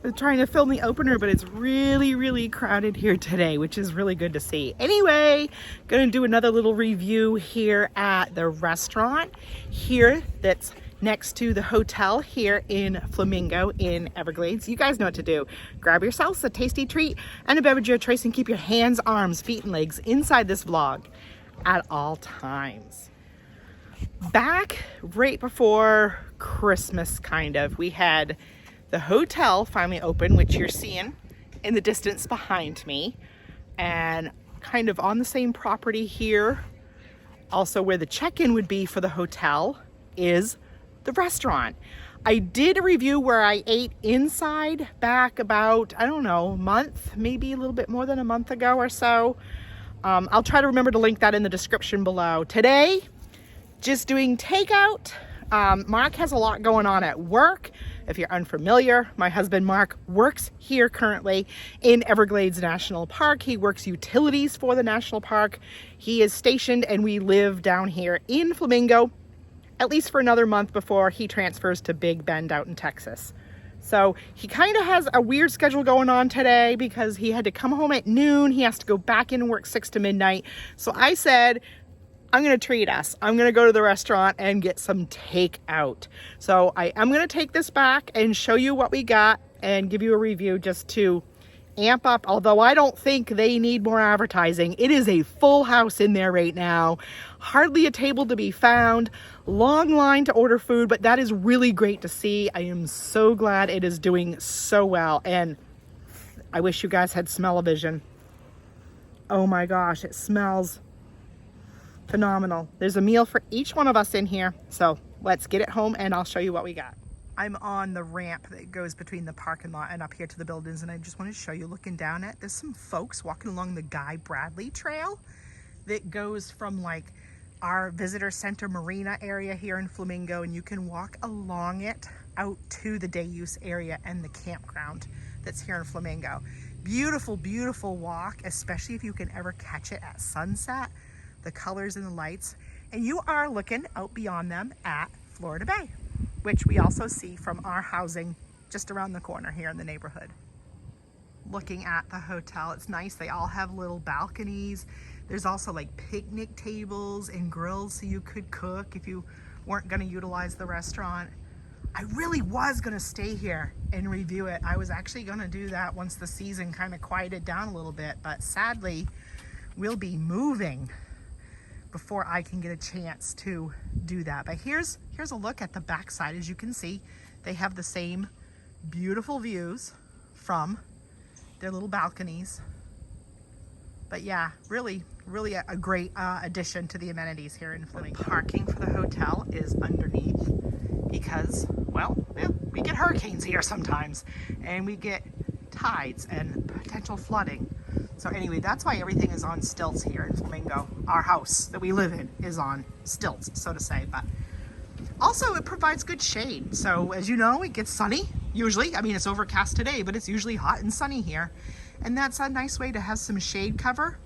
I'm trying to film the opener, but it's really crowded here today, which is really good to see. Anyway, gonna do another little review here at the restaurant here that's next to the hotel here in Flamingo in Everglades. You guys know what to do. Grab yourselves a tasty treat and a beverage of your choice and keep your hands, arms, feet, and legs inside this vlog at all times. Back right before Christmas, kind of, we had the hotel finally open, which you're seeing in the distance behind me, and kind of on the same property here, also where the check-in would be for the hotel, is the restaurant. I did a review where I ate inside back about, I don't know, a month, maybe a little bit more than a month ago or so. I'll try to remember to link that in the description below. Today, just doing takeout. Mark has a lot going on at work. If you're unfamiliar, my husband Mark works here currently in Everglades National Park. He works utilities for the national park. He is stationed and we live down here in Flamingo, at least for another month before he transfers to Big Bend out in Texas. So he kind of has a weird schedule going on today because he had to come home at noon. He has to go back in and work 6 to midnight. So I said, I'm going to treat us. I'm going to go to the restaurant and get some takeout. So I am going to take this back and show you what we got and give you a review just to amp up. Although I don't think they need more advertising. It is a full house in there right now. Hardly a table to be found. Long line to order food, but that is really great to see. I am so glad it is doing so well. And I wish you guys had smell-o-vision. Oh my gosh, it smells phenomenal. There's a meal for each one of us in here. So let's get it home and I'll show you what we got. I'm on the ramp that goes between the parking lot and up here to the buildings, and I just want to show you, looking down it, there's some folks walking along the Guy Bradley Trail that goes from like our visitor center marina area here in Flamingo, and you can walk along it out to the day use area and the campground that's here in Flamingo. Beautiful walk, especially if you can ever catch it at sunset. The colors and the lights, and you are looking out beyond them at Florida Bay, which we also see from our housing just around the corner here in the neighborhood. Looking at the hotel, it's nice. They all have little balconies. There's also like picnic tables and grills so you could cook if you weren't going to utilize the restaurant. I really was going to stay here and review it. I was actually going to do that once the season kind of quieted down a little bit, but sadly we'll be moving before I can get a chance to do that. But here's a look at the backside. As you can see, they have the same beautiful views from their little balconies. But yeah, really a great addition to the amenities here in Flamingo. Parking for the hotel is underneath because, well, yeah, we get hurricanes here sometimes, and we get tides and potential flooding. So anyway, that's why everything is on stilts here in Flamingo. Our house that we live in is on stilts, so to say, but also it provides good shade. So as you know, it gets sunny usually. I mean, it's overcast today, but it's usually hot and sunny here. And that's a nice way to have some shade cover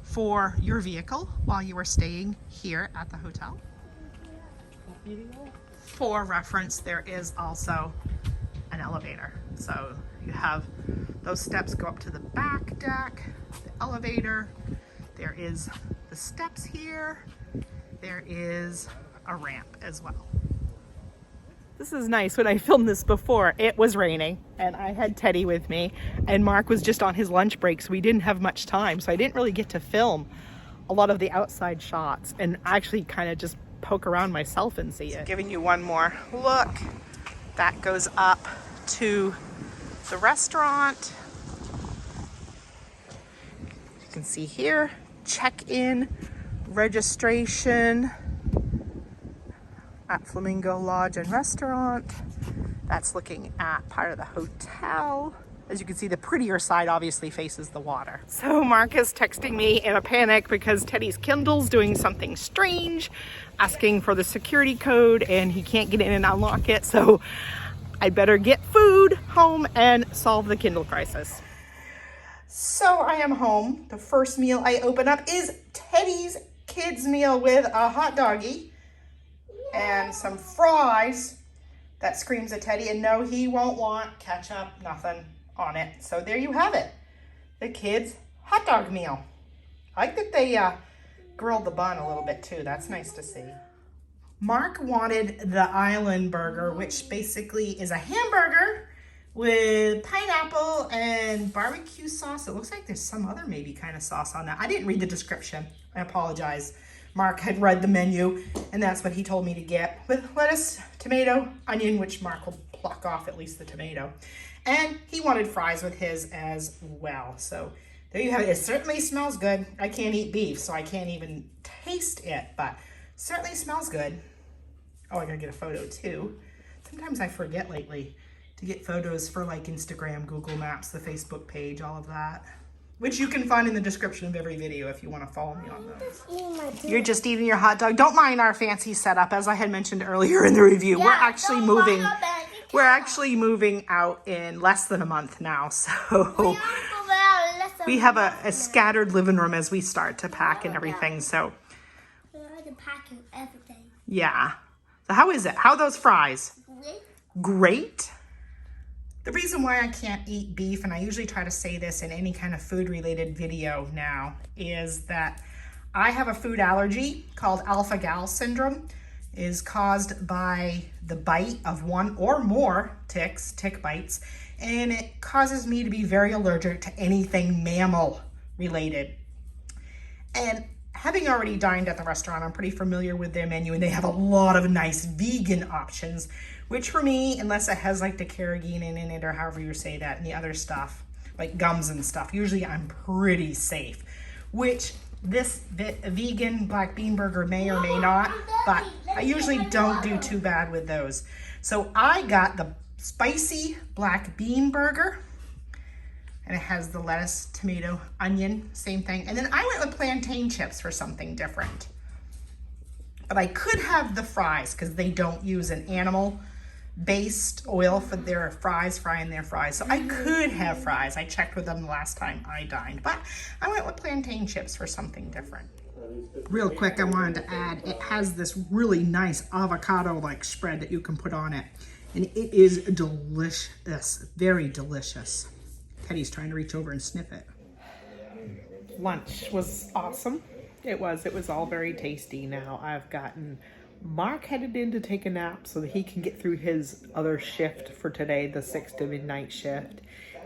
for your vehicle while you are staying here at the hotel. For reference, there is also an elevator. So you have those steps go up to the back deck, the elevator. There is the steps here. There is a ramp as well. This is nice. When I filmed this before, it was raining and I had Teddy with me, and Mark was just on his lunch break, so we didn't have much time. So I didn't really get to film a lot of the outside shots and actually kind of just poke around myself and see it. Giving you one more look. That goes up to the restaurant. You can see here, check-in, registration at Flamingo Lodge and Restaurant. That's looking at part of the hotel. As you can see, the prettier side obviously faces the water. So Mark is texting me in a panic because Teddy's Kindle's doing something strange, asking for the security code, and he can't get in and unlock it. So I better get food home and solve the Kindle crisis. So I am home. The first meal I open up is Teddy's kids meal with a hot doggy. and some fries that screams at Teddy. And no, he won't want ketchup, nothing on it. So there you have it. The kids' hot dog meal. I like that they grilled the bun a little bit too. That's nice to see. Mark wanted the island burger, which basically is a hamburger with pineapple and barbecue sauce. It looks like there's some other maybe kind of sauce on that. I didn't read the description. I apologize. Mark had read the menu and that's what he told me to get, with lettuce, tomato, onion, which Mark will pluck off at least the tomato. And he wanted fries with his as well. So there you have it. It certainly smells good. I can't eat beef, so I can't even taste it, but certainly smells good. Oh, I gotta get a photo too. Sometimes I forget lately to get photos for like Instagram, Google Maps, the Facebook page, all of that, which you can find in the description of every video if you want to follow me on those. You're just eating your hot dog. Don't mind our fancy setup, as I had mentioned earlier in the review. Yeah, we're actually moving out in less than a month now, so we have a scattered living room as we start to pack and everything. So yeah. So how is it? How are those fries? Great. The reason why I can't eat beef, and I usually try to say this in any kind of food related video now, is that I have a food allergy called alpha-gal syndrome. It is caused by the bite of one or more tick bites, and it causes me to be very allergic to anything mammal related. And having already dined at the restaurant, I'm pretty familiar with their menu, and they have a lot of nice vegan options, which for me, unless it has like the carrageenan in it or however you say that, and the other stuff, like gums and stuff, usually I'm pretty safe, which this vegan black bean burger may or may not, but I usually don't do too bad with those. So I got the spicy black bean burger, and it has the lettuce, tomato, onion, same thing. And then I went with plantain chips for something different. But I could have the fries because they don't use an animal-based oil for their fries, frying their fries. So I could have fries. I checked with them the last time I dined. But I went with plantain chips for something different. Real quick, I wanted to add, it has this really nice avocado-like spread that you can put on it. And it is delicious, very delicious. Teddy's trying to reach over and sniff it. Lunch was awesome. It was all very tasty. Now I've gotten Mark headed in to take a nap so that he can get through his other shift for today, the 6 to midnight shift.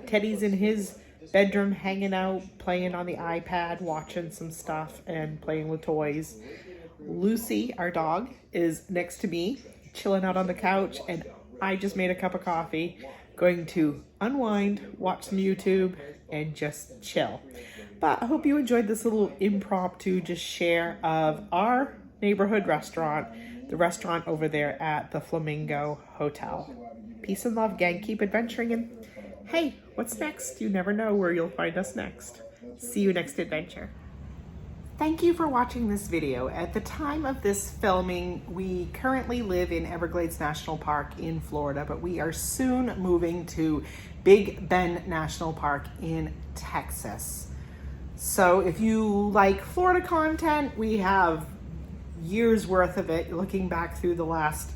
Teddy's in his bedroom hanging out, playing on the iPad, watching some stuff and playing with toys. Lucy, our dog, is next to me, chilling out on the couch, and I just made a cup of coffee, going to unwind, watch some YouTube, and just chill. But I hope you enjoyed this little impromptu just share of our neighborhood restaurant, the restaurant over there at the Flamingo Hotel. Peace and love, gang. Keep adventuring, and hey, what's next? You never know where you'll find us next. See you next adventure. Thank you for watching this video. At the time of this filming, we currently live in Everglades National Park in Florida, but we are soon moving to Big Bend National Park in Texas. So if you like Florida content, we have years worth of it, looking back through the last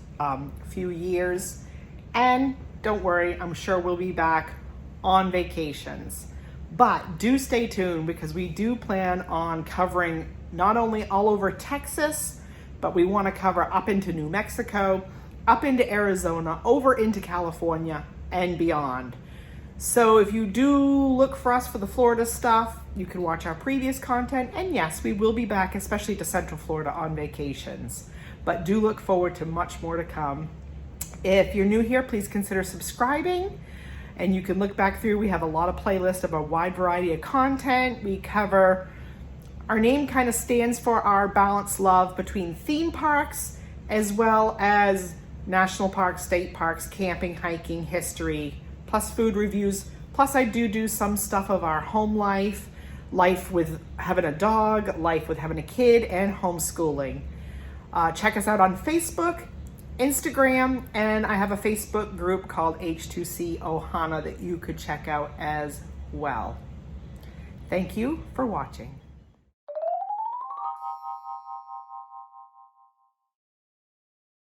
few years. And don't worry, I'm sure we'll be back on vacations. But do stay tuned, because we do plan on covering not only all over Texas, but we want to cover up into New Mexico, up into Arizona, over into California, and beyond. So if you do look for us for the Florida stuff, you can watch our previous content. And yes, we will be back, especially to Central Florida, on vacations. But do look forward to much more to come. If you're new here, please consider subscribing. And you can look back through, we have a lot of playlists of a wide variety of content. We cover, our name kind of stands for our balanced love between theme parks, as well as national parks, state parks, camping, hiking, history, plus food reviews. Plus I do some stuff of our home life, life with having a dog, life with having a kid, and homeschooling. Check us out on Facebook, Instagram, and I have a Facebook group called H2C Ohana that you could check out as well. Thank you for watching.